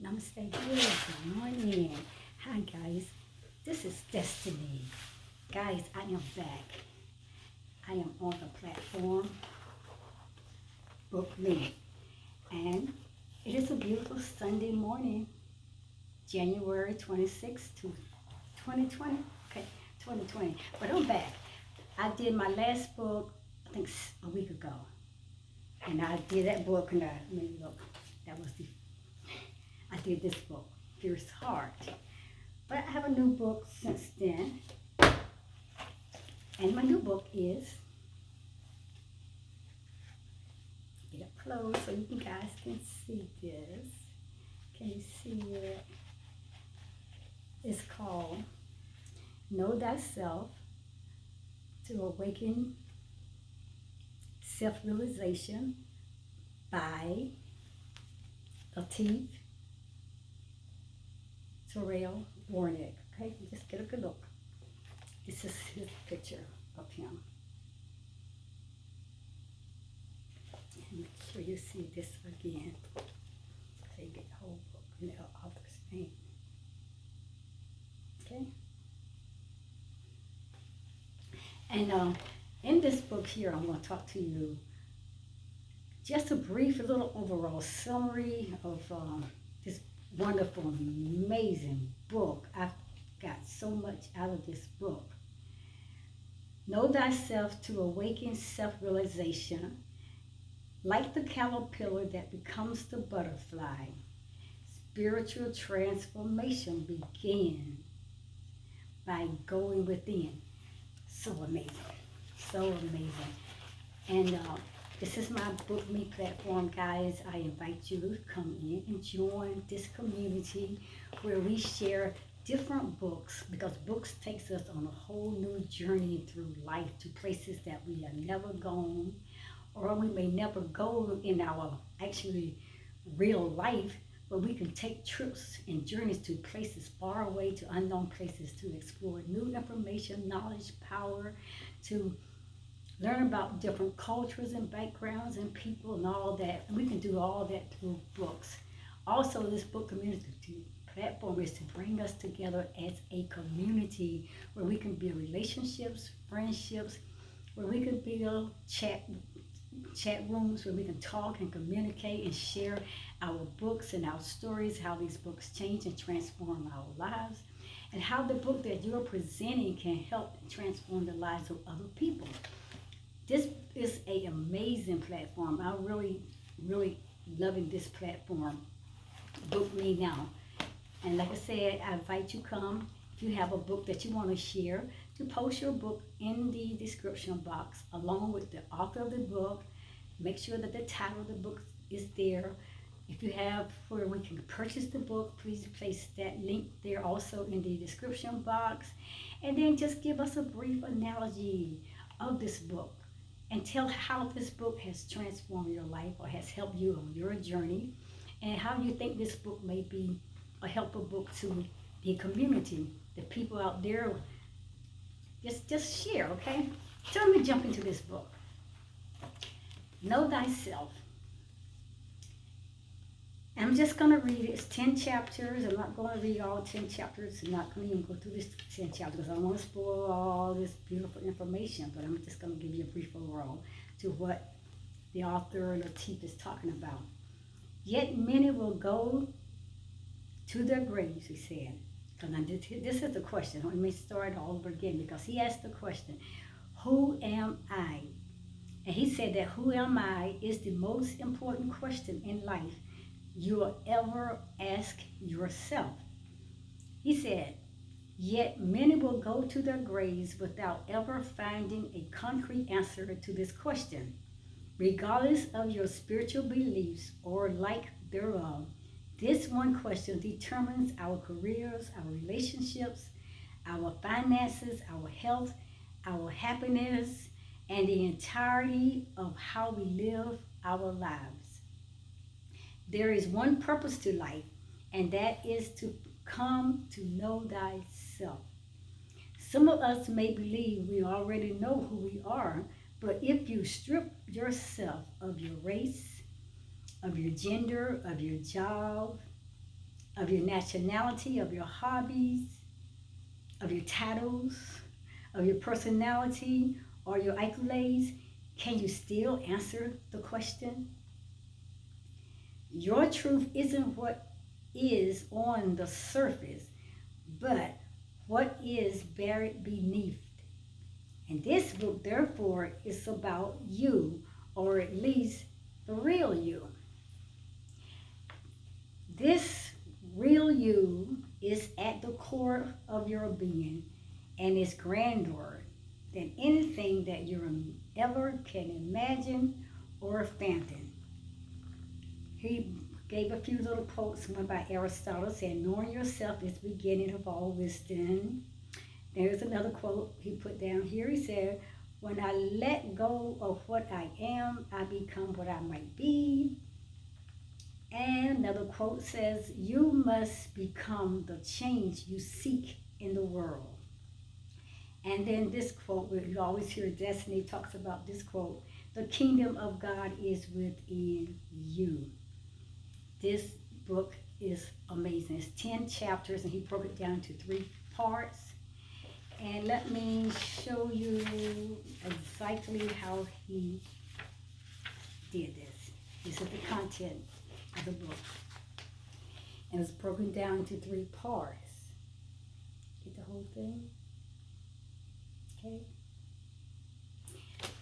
Namaste. Good morning. Hi, guys. This is Destiny. Guys, I am back. I am on the platform Book Me. And it is a beautiful Sunday morning, January 26th to 2020. Okay, 2020. But I'm back. I did my last book, I think a week ago. And I did that book and look, that was I did this book, Fierce Heart. But I have a new book since then. And my new book is, get up close so you guys can see this. Can you see it? It's called Know Thyself to Awaken Self-Realization by Latif Terrell Warnick. Okay, just get a good look. This is his picture of him. And make sure you see this again. So you get the whole book and the author's name. Okay? And in this book here, I'm going to talk to you just a brief, little overall summary of this wonderful, amazing book. I've got so much out of this book. Know Thyself to Awaken Self-Realization. Like the caterpillar that becomes the butterfly, spiritual transformation begins by going within. So amazing. So amazing. And this is my Book Me platform, guys. I invite you to come in and join this community where we share different books, because books takes us on a whole new journey through life to places that we have never gone, or we may never go in our actually real life, but we can take trips and journeys to places far away, to unknown places, to explore new information, knowledge, power, to learn about different cultures and backgrounds and people and all that. And we can do all that through books. Also, this book community platform is to bring us together as a community where we can build relationships, friendships, where we can build chat rooms where we can talk and communicate and share our books and our stories, how these books change and transform our lives, and how the book that you're presenting can help transform the lives of other people. This is an amazing platform. I'm really, really loving this platform. Book Me now. And like I said, I invite you come. If you have a book that you want to share, to post your book in the description box along with the author of the book. Make sure that the title of the book is there. If you have where we can purchase the book, please place that link there also in the description box. And then just give us a brief analogy of this book and tell how this book has transformed your life or has helped you on your journey, and how you think this book may be a helpful book to the community, the people out there. Just share, okay? So let me jump into this book. Know Thyself. I'm just going to read it. It's 10 chapters. I'm not going to read all 10 chapters. I'm not going to even go through this 10 chapters because I don't want to spoil all this beautiful information, but I'm just going to give you a brief overall to what the author Latif is talking about. Yet many will go to their graves, he said. This is the question. Let me start all over again, because he asked the question, who am I? And he said that who am I is the most important question in life you will ever ask yourself. He said, yet many will go to their graves without ever finding a concrete answer to this question. Regardless of your spiritual beliefs or lack thereof, this one question determines our careers, our relationships, our finances, our health, our happiness, and the entirety of how we live our lives. There is one purpose to life, and that is to come to know thyself. Some of us may believe we already know who we are, but if you strip yourself of your race, of your gender, of your job, of your nationality, of your hobbies, of your titles, of your personality, or your accolades, can you still answer the question? Your truth isn't what is on the surface, but what is buried beneath. And this book, therefore, is about you, or at least the real you. This real you is at the core of your being and is grander than anything that you ever can imagine or fathom. He gave a few little quotes, one by Aristotle, saying, knowing yourself is the beginning of all wisdom. There's another quote he put down here. He said, when I let go of what I am, I become what I might be. And another quote says, you must become the change you seek in the world. And then this quote, you always hear Destiny talks about this quote, the kingdom of God is within you. This book is amazing. It's 10 chapters, and he broke it down to 3 parts. And let me show you exactly how he did this. This is the content of the book. And it's broken down into 3 parts. Get the whole thing? Okay.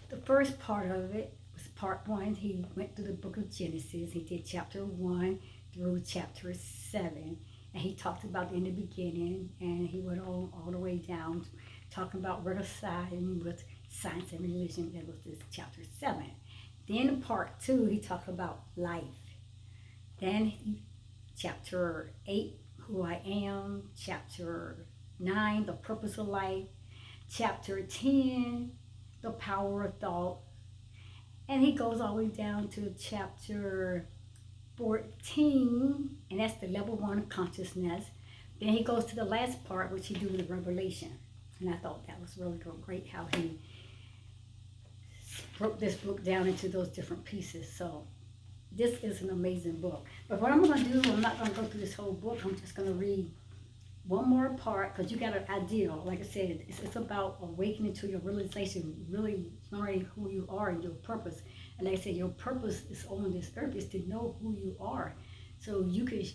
The first part of it was part 1. He went through the book of Genesis. He did chapter 1 through chapter 7. And he talked about in the beginning, and he went on all the way down, talking about reconciling with science and religion. That was this chapter 7. Then in part 2, he talked about life. Then chapter 8, who I am. Chapter 9, the purpose of life. Chapter 10, the power of thought. And he goes all the way down to chapter 14, and that's the level 1 consciousness. Then he goes to the last part, which he do with revelation. And I thought that was really great how he broke this book down into those different pieces. So this is an amazing book. But what I'm going to do, I'm not going to go through this whole book. I'm just going to read one more part, because you got an idea. Like I said, it's about awakening to your realization, really learning who you are and your purpose. And like I said, your purpose is on this earth is to know who you are. So you can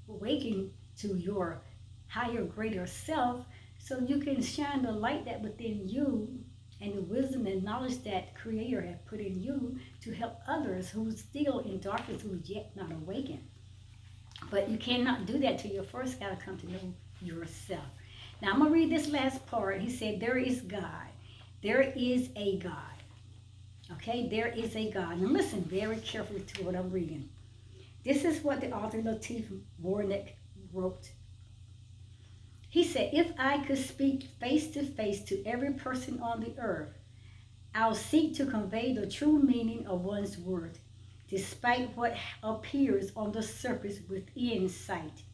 awaken to your higher, greater self, so you can shine the light that within you and the wisdom and knowledge that Creator has put in you to help others who's still in darkness, who's yet not awakened. But you cannot do that till you first got to come to know yourself. Now I'm going to read this last part. He said, there is God. There is a God. Okay, there is a God. Now listen very carefully to what I'm reading. This is what the author Latif Warnick wrote. He said, if I could speak face to face to every person on the earth, I'll seek to convey the true meaning of one's word, despite what appears on the surface within sight.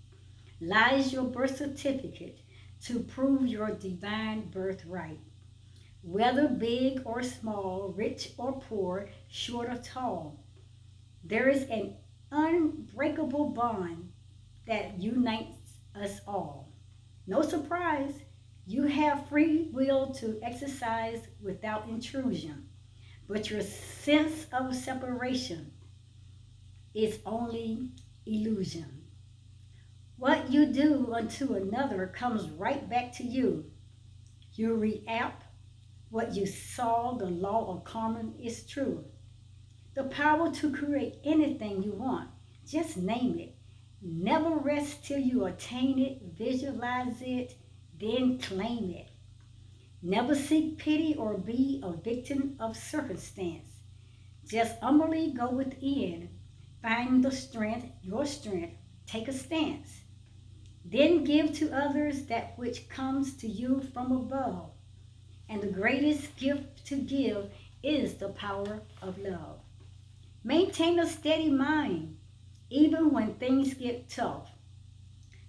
Lies your birth certificate to prove your divine birthright. Whether big or small, rich or poor, short or tall, there is an unbreakable bond that unites us all. No surprise, you have free will to exercise without intrusion, but your sense of separation is only illusion. What you do unto another comes right back to you. You react what you saw. The law of karma is true. The power to create anything you want. Just name it. Never rest till you attain it. Visualize it, then claim it. Never seek pity or be a victim of circumstance. Just humbly go within. Find the strength, your strength. Take a stance. Then give to others that which comes to you from above. And the greatest gift to give is the power of love. Maintain a steady mind, even when things get tough.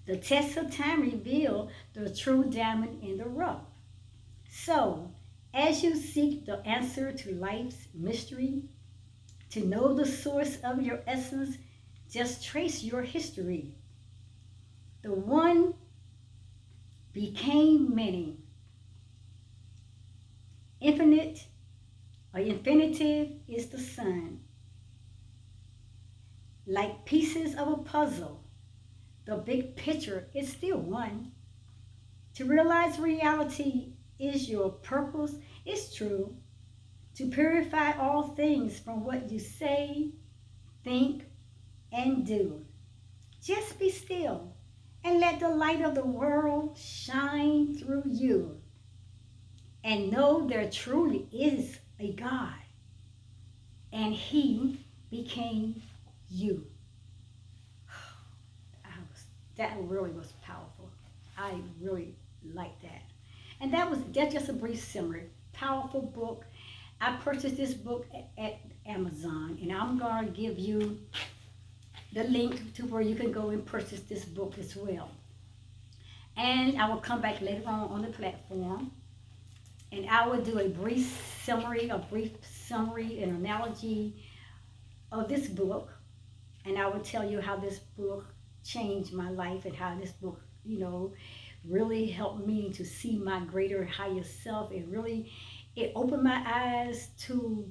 The test of time reveals the true diamond in the rough. So, as you seek the answer to life's mystery, to know the source of your essence, just trace your history. The one became many. Infinite or infinitive is the sun. Like pieces of a puzzle, the big picture is still one. To realize reality is your purpose is true. To purify all things from what you say, think, and do. Just be still and let the light of the world shine through you. And know there truly is a God. And He became you. That really was powerful. I really like that. And that's just a brief summary. Powerful book. I purchased this book at Amazon, and I'm going to give you the link to where you can go and purchase this book as well. And I will come back later on the platform, and I will do a brief summary and analogy of this book, and I will tell you how this book changed my life and how this book, really helped me to see my greater and higher self. It opened my eyes to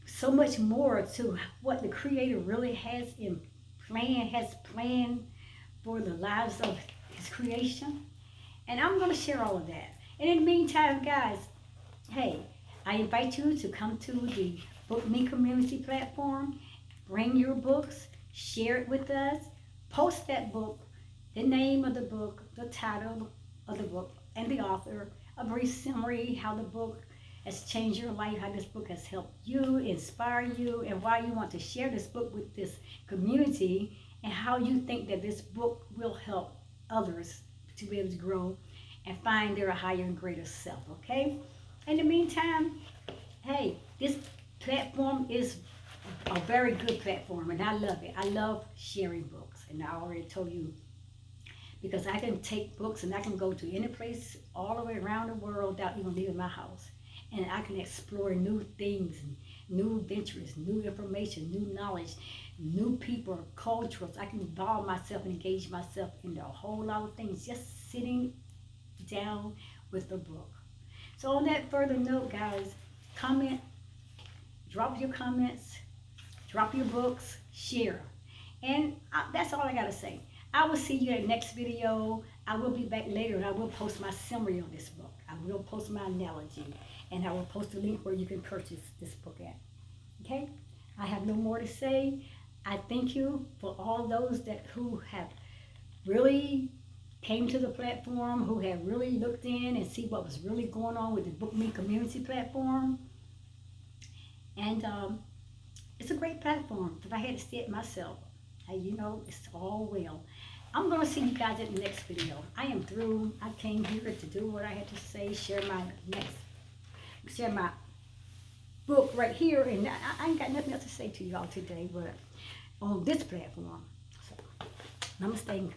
so much more to what the Creator really has planned for the lives of His creation. And I'm going to share all of that. And in the meantime, guys, hey, I invite you to come to the Book Me community platform. Bring your books, share it with us, post that book, the name of the book, the title of the book, and the author, a brief summary, how the book has changed your life, how this book has helped you, inspire you, and why you want to share this book with this community, and how you think that this book will help others to be able to grow and find their higher and greater self, okay? In the meantime, hey, this platform is a very good platform, and I love it. I love sharing books, and I already told you, because I can take books and I can go to any place all the way around the world without even leaving my house, and I can explore new things, new adventures, new information, new knowledge, new people, cultures. I can involve myself and engage myself in a whole lot of things just sitting down with the book. So on that further note, guys, comment, drop your comments, drop your books, share. And that's all I got to say. I will see you in the next video. I will be back later, and I will post my summary on this book. I will post my analogy, and I will post a link where you can purchase this book at. Okay? I have no more to say. I thank you for all those who have really came to the platform, who have really looked in and see what was really going on with the Book Me community platform. And it's a great platform. If I had to say it myself, it's all well. I'm going to see you guys in the next video. I am through. I came here to do what I had to say, share my book right here, and I ain't got nothing else to say to y'all today, but on this platform. So, namaste.